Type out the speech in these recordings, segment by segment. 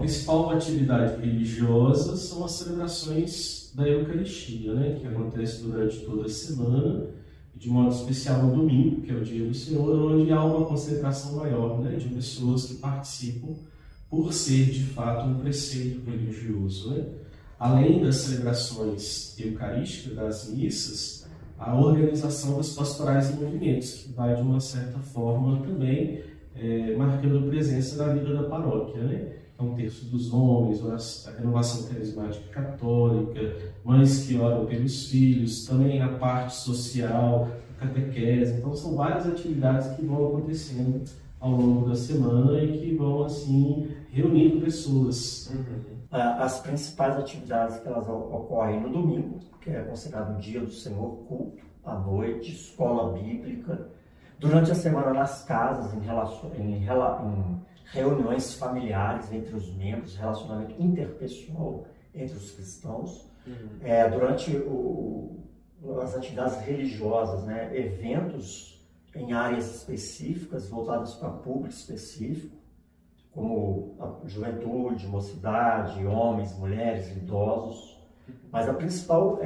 principal atividade religiosa são as celebrações da Eucaristia, né, que acontece durante toda a semana, e de modo especial no domingo, que é o dia do Senhor, onde há uma concentração maior, né, de pessoas que participam por ser, de fato, um preceito religioso, né? Além das celebrações eucarísticas, das missas, a organização das pastorais em movimentos, que vai, de uma certa forma, também marcando presença na vida da paróquia, né? Então, o terço dos homens, a renovação carismática católica, mães que oram pelos filhos, também a parte social, a catequese. Então, são várias atividades que vão acontecendo ao longo da semana e que vão, assim, reunindo pessoas. As principais atividades que elas ocorrem no domingo, que é considerado o dia do Senhor, culto à noite, escola bíblica. Durante a semana nas casas, em reuniões familiares entre os membros, relacionamento interpessoal entre os cristãos. Durante as atividades religiosas, né, eventos em áreas específicas, voltadas para público específico, como a juventude, mocidade, homens, mulheres, idosos. Mas o principal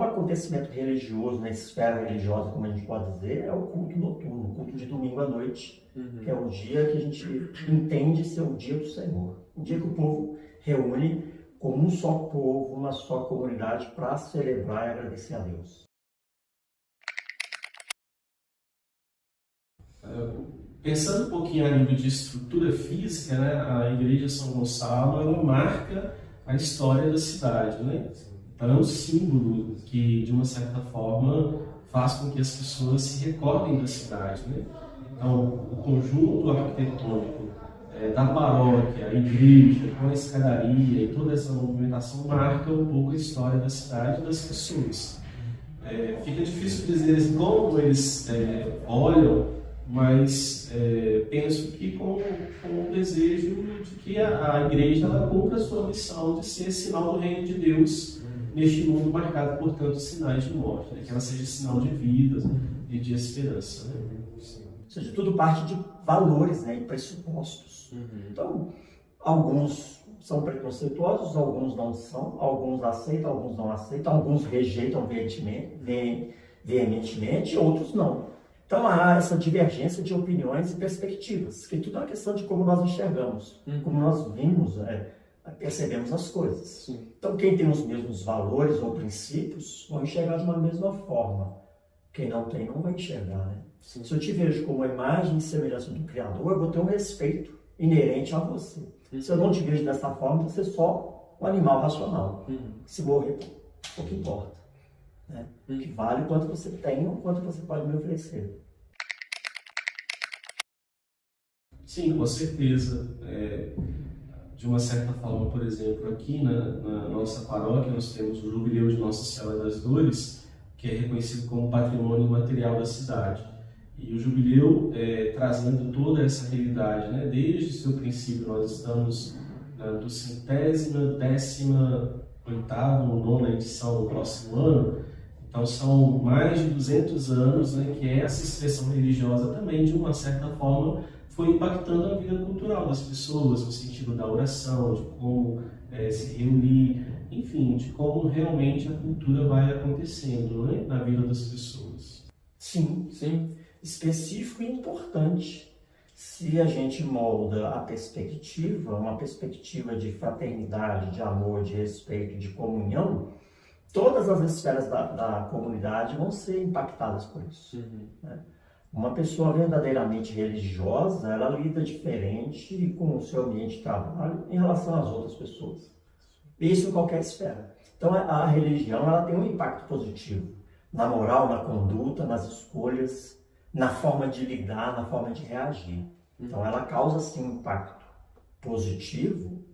acontecimento religioso, na esfera religiosa, como a gente pode dizer, é o culto noturno, o culto de domingo à noite, que é o dia que a gente entende ser o dia do Senhor. Um dia que o povo reúne como um só povo, uma só comunidade, para celebrar e agradecer a Deus. Pensando um pouquinho a nível de estrutura física, né, a Igreja São Gonçalo, ela marca a história da cidade, né? Então é um símbolo que, de uma certa forma, faz com que as pessoas se recordem da cidade, né? Então, o conjunto arquitetônico da paróquia, a igreja, com a escadaria e toda essa movimentação marca um pouco a história da cidade e das pessoas. Fica difícil dizer como eles olham, mas penso que com o desejo de que a igreja ela cumpra a sua missão de ser sinal do reino de Deus neste mundo marcado por tantos sinais de morte, né? Que ela seja sinal de vida e de esperança. Né? Ou seja, tudo parte de valores, né, e pressupostos. Então, alguns são preconceituosos, alguns não são, alguns aceitam, alguns não aceitam, alguns rejeitam veementemente, outros não. Então há essa divergência de opiniões e perspectivas, que tudo é uma questão de como nós enxergamos, como nós vimos, percebemos as coisas. Sim. Então quem tem os mesmos valores ou princípios vão enxergar de uma mesma forma. Quem não tem não vai enxergar, né? Sim. Se eu te vejo como a imagem e semelhança do Criador, eu vou ter um respeito inerente a você. Se eu não te vejo dessa forma, você é só um animal racional. Se morrer, pouco importa. Né? O que vale quanto você tem ou quanto você pode me oferecer. Sim, com certeza. De uma certa forma, por exemplo, aqui na nossa paróquia nós temos o Jubileu de Nossa Senhora das Dores, que é reconhecido como patrimônio material da cidade. E o Jubileu, trazendo toda essa realidade, né? Desde o seu princípio, nós estamos do 118ª ou 9ª edição no próximo ano. Então são mais de 200 anos, né, que essa expressão religiosa também, de uma certa forma, foi impactando a vida cultural das pessoas, no sentido da oração, de como se reunir, enfim, de como realmente a cultura vai acontecendo, né, na vida das pessoas. Sim, sim. Específico e importante. Se a gente molda a perspectiva, uma perspectiva de fraternidade, de amor, de respeito, de comunhão, todas as esferas da comunidade vão ser impactadas por isso. Né? Uma pessoa verdadeiramente religiosa, ela lida diferente com o seu ambiente de trabalho em relação às outras pessoas. Isso em qualquer esfera. Então a religião ela tem um impacto positivo na moral, na conduta, nas escolhas, na forma de lidar, na forma de reagir. Então ela causa sim um impacto positivo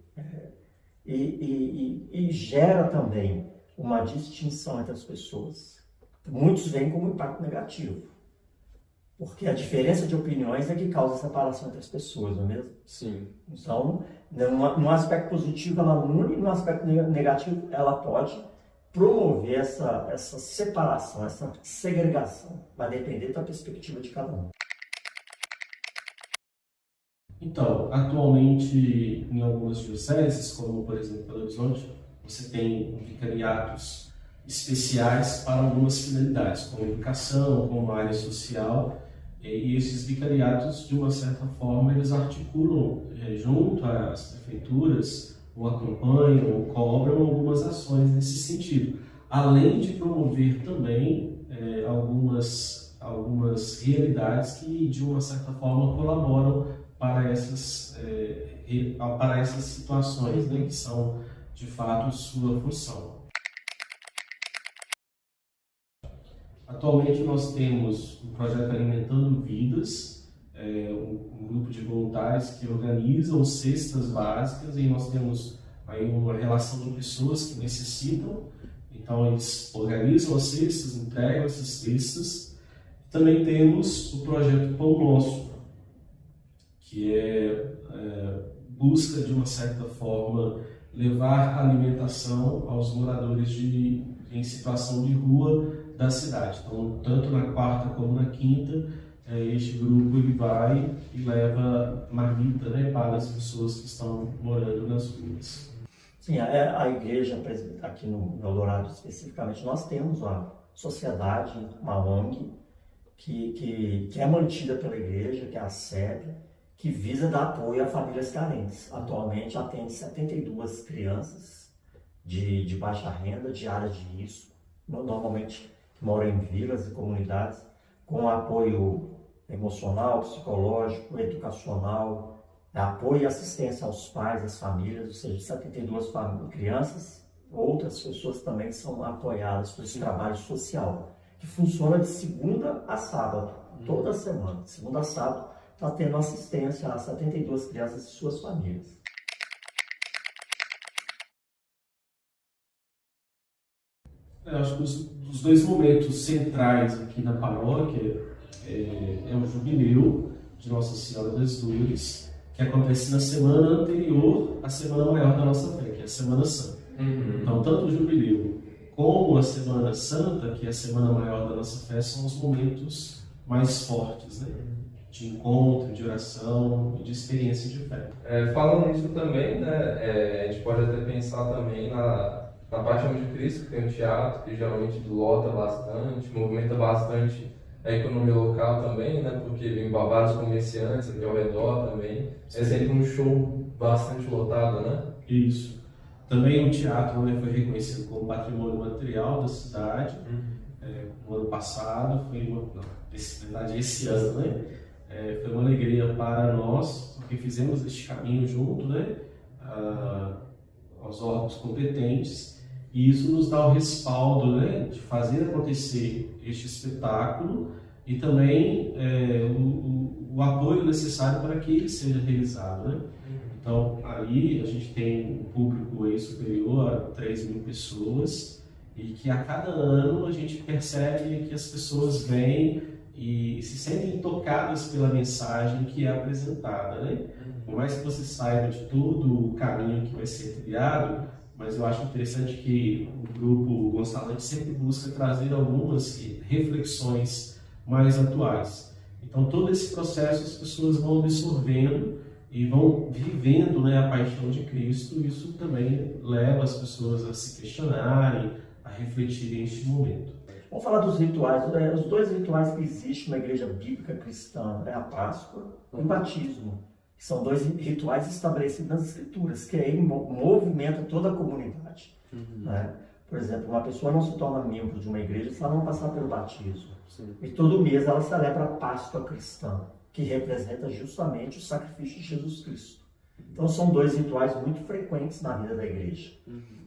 e gera também uma distinção entre as pessoas. Muitos veem como um impacto negativo, porque a diferença de opiniões é que causa separação entre as pessoas, não é mesmo? Sim. Então, num aspecto positivo ela une, e num aspecto negativo ela pode promover essa separação, essa segregação. Vai depender da perspectiva de cada um. Então, atualmente, em algumas dioceses, como por exemplo Belo Horizonte, você tem vicariatos especiais para algumas finalidades, como educação, como área social, e esses vicariatos, de uma certa forma, eles articulam junto às prefeituras, ou acompanham, ou cobram algumas ações nesse sentido, além de promover também algumas realidades que, de uma certa forma, colaboram para essas situações, né, que são, de fato, sua função. Atualmente nós temos o projeto Alimentando Vidas, um grupo de voluntários que organizam cestas básicas, e nós temos aí uma relação de pessoas que necessitam, então eles organizam as cestas, entregam essas cestas. Também temos o projeto Pão Nosso, que busca, de uma certa forma, levar alimentação aos moradores em situação de rua da cidade. Então, tanto na quarta como na quinta, este grupo ele vai e leva marmita, né, para as pessoas que estão morando nas ruas. Sim, a igreja, aqui no Eldorado especificamente, nós temos uma sociedade, uma ONG, que é mantida pela igreja, que é a SEB, que visa dar apoio a famílias carentes. Atualmente atende 72 crianças de baixa renda, de áreas de risco, normalmente que moram em vilas e comunidades, com apoio emocional, psicológico, educacional, apoio e assistência aos pais, às famílias, ou seja, 72 crianças. Outras pessoas também são apoiadas por esse trabalho social, que funciona de segunda a sábado, toda semana. De segunda a sábado, está tendo assistência a 72 crianças e suas famílias. Eu acho que os dois momentos centrais aqui na paróquia é o jubileu de Nossa Senhora das Dores, que acontece na semana anterior à Semana Maior da nossa fé, que é a Semana Santa. Então, tanto o jubileu como a Semana Santa, que é a Semana Maior da nossa fé, são os momentos mais fortes, né? De encontro, de oração e de experiência de fé. Falando nisso também, né, a gente pode até pensar também na Paixão de Cristo, que tem um teatro que geralmente lota bastante, movimenta bastante a economia local também, né, porque vem vários comerciantes aqui ao redor também. É sempre um show bastante lotado, né? Isso. Também o teatro, né, foi reconhecido como patrimônio material da cidade. No ano passado, esse ano, né? Foi uma alegria para nós, porque fizemos este caminho junto, né, aos órgãos competentes, e isso nos dá o respaldo, né, de fazer acontecer este espetáculo e também o apoio necessário para que ele seja realizado, né? Então, aí a gente tem um público aí superior a 3.000 pessoas, e que a cada ano a gente percebe que as pessoas vêm e se sentem tocadas pela mensagem que é apresentada, né? Por mais que você saiba de todo o caminho que vai ser trilhado, mas eu acho interessante que o grupo Gonçalves sempre busca trazer algumas reflexões mais atuais. Então, todo esse processo as pessoas vão absorvendo e vão vivendo, né, a paixão de Cristo. Isso também leva as pessoas a se questionarem, a refletirem neste momento. Vamos falar dos rituais. Os dois rituais que existem na igreja bíblica cristã é a Páscoa e o batismo, que são dois rituais estabelecidos nas Escrituras, que aí movimenta toda a comunidade. Né? Por exemplo, uma pessoa não se torna membro de uma igreja se ela não passar pelo batismo. E todo mês ela celebra a Páscoa cristã, que representa justamente o sacrifício de Jesus Cristo. Então são dois rituais muito frequentes na vida da igreja.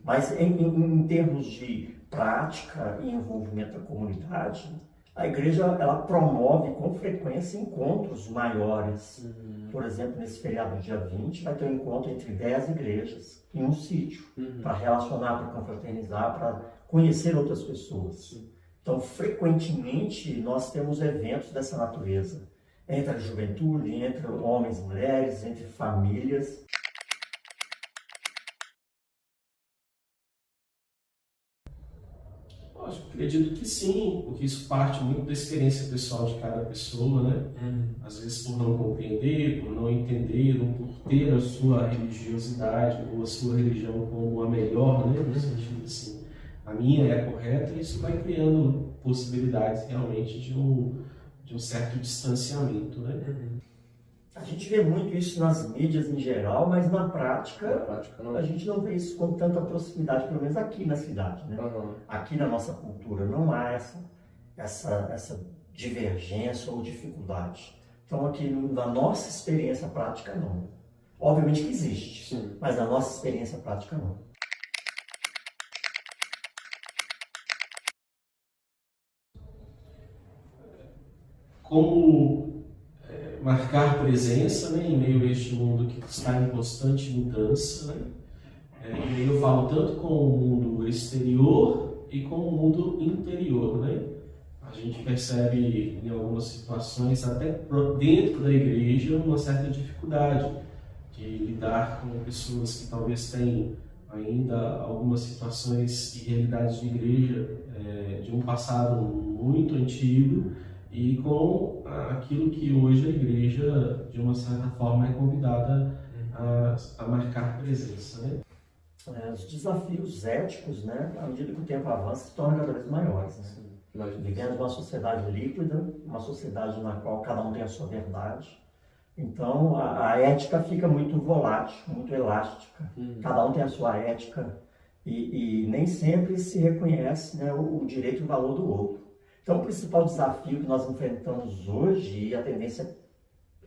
Mas em termos de prática e envolvimento da comunidade, a igreja ela promove com frequência encontros maiores. Por exemplo, nesse feriado dia 20, vai ter um encontro entre 10 igrejas em um sítio, para relacionar, para confraternizar, para conhecer outras pessoas. Então, frequentemente, nós temos eventos dessa natureza, entre a juventude, entre homens e mulheres, entre famílias. Eu acredito que sim, porque isso parte muito da experiência pessoal de cada pessoa, né? Às vezes por não compreender, por não entender, ou por ter a sua religiosidade ou a sua religião como a melhor, né? No sentido assim, a minha é a correta, e isso vai criando possibilidades realmente de um certo distanciamento, né? A gente vê muito isso nas mídias em geral, mas na prática não. a gente não vê isso com tanta proximidade, pelo menos aqui na cidade, né? Aqui na nossa cultura não há essa divergência ou dificuldade. Então aqui na nossa experiência prática não. Obviamente que existe, Sim. mas na nossa experiência prática não. Como marcar presença, né, em meio a este mundo que está em constante mudança, né? E aí eu falo tanto com o mundo exterior e com o mundo interior, né? A gente percebe em algumas situações, até dentro da igreja, uma certa dificuldade de lidar com pessoas que talvez tenham ainda algumas situações e realidades de igreja de um passado muito antigo, e com aquilo que hoje a igreja, de uma certa forma, é convidada a marcar presença, né? Os desafios éticos, né, à medida que o tempo avança, se tornam cada vez maiores. Né? Vivemos uma sociedade líquida, uma sociedade na qual cada um tem a sua verdade. Então, a ética fica muito volátil, muito elástica. Cada um tem a sua ética e nem sempre se reconhece, né, o direito e o valor do outro. Então, o principal desafio que nós enfrentamos hoje, e a tendência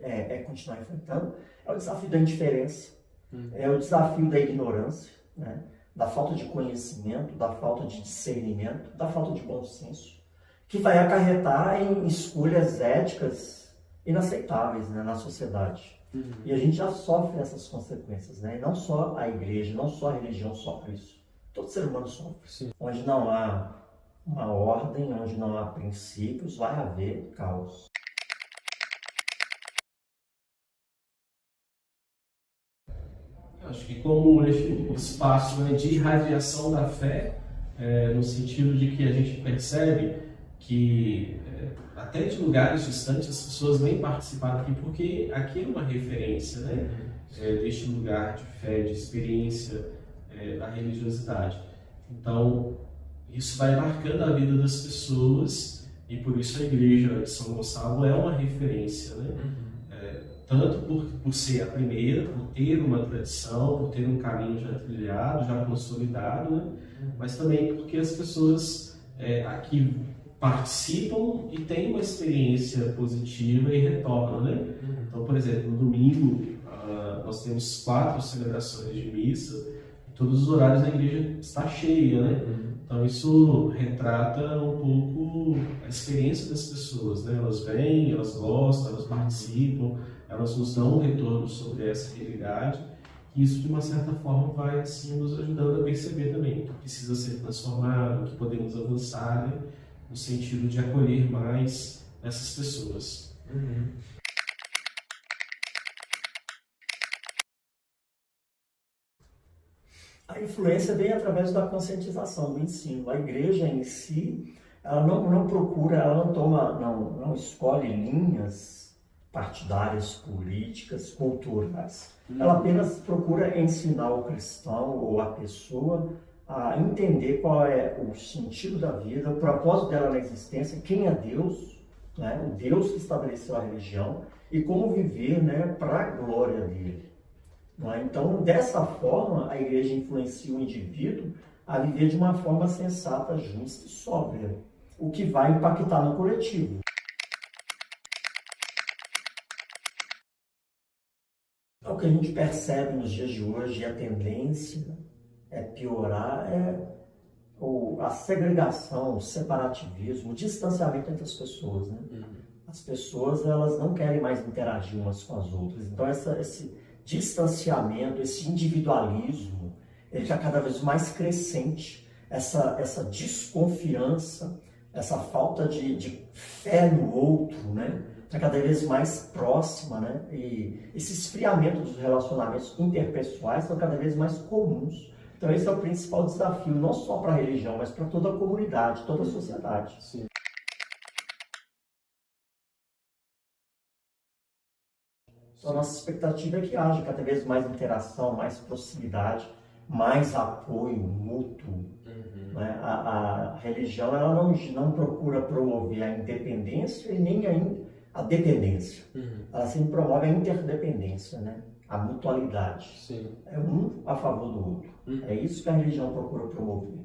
é continuar enfrentando, é o desafio da indiferença, é o desafio da ignorância, né? Da falta de conhecimento, da falta de discernimento, da falta de bom senso, que vai acarretar em escolhas éticas inaceitáveis, né, na sociedade. E a gente já sofre essas consequências, né? E não só a igreja, não só a religião sofre isso. Todo ser humano sofre. Sim. Onde não há uma ordem, onde não há princípios, vai haver caos. Acho que como esse espaço, né, de irradiação da fé, no sentido de que a gente percebe que até de lugares distantes as pessoas vêm participar aqui, porque aqui é uma referência, né, deste lugar de fé, de experiência da religiosidade. Então, isso vai marcando a vida das pessoas, e por isso a igreja de São Gonçalo é uma referência, né? Tanto por ser a primeira, por ter uma tradição, por ter um caminho já trilhado, já consolidado, né? Mas também porque as pessoas aqui participam e têm uma experiência positiva e retornam, né? Então, por exemplo, no domingo nós temos 4 celebrações de missa, e todos os horários da igreja está cheia, né? Então isso retrata um pouco a experiência das pessoas, né? Elas vêm, elas gostam, elas participam, elas nos dão um retorno sobre essa realidade, e isso de uma certa forma vai assim nos ajudando a perceber também que precisa ser transformado, que podemos avançar, né? No sentido de acolher mais essas pessoas. A influência vem através da conscientização, do ensino. A igreja em si, ela não procura, ela não escolhe linhas partidárias, políticas, culturais. Ela apenas procura ensinar o cristão ou a pessoa a entender qual é o sentido da vida, o propósito dela na existência, quem é Deus, né? O Deus que estabeleceu a religião, e como viver, né, para a glória dele. Então, dessa forma, a igreja influencia o indivíduo a viver de uma forma sensata, justa e sóbria, o que vai impactar no coletivo. O que a gente percebe nos dias de hoje, a tendência é piorar, a segregação, o separativismo, o distanciamento entre as pessoas, né? As pessoas, elas não querem mais interagir umas com as outras. Então, esse distanciamento, esse individualismo, ele está cada vez mais crescente. Essa desconfiança, essa falta de fé no outro, né? Está cada vez mais próxima, né? E esse esfriamento dos relacionamentos interpessoais estão cada vez mais comuns. Então esse é o principal desafio, não só para a religião, mas para toda a comunidade, toda a sociedade. Sim. Então a nossa expectativa é que haja cada vez mais interação, mais proximidade, mais apoio mútuo. Né? A religião ela não procura promover a independência e nem a dependência. Ela sempre promove a interdependência, né? A mutualidade. Sim. É um a favor do outro. É isso que a religião procura promover.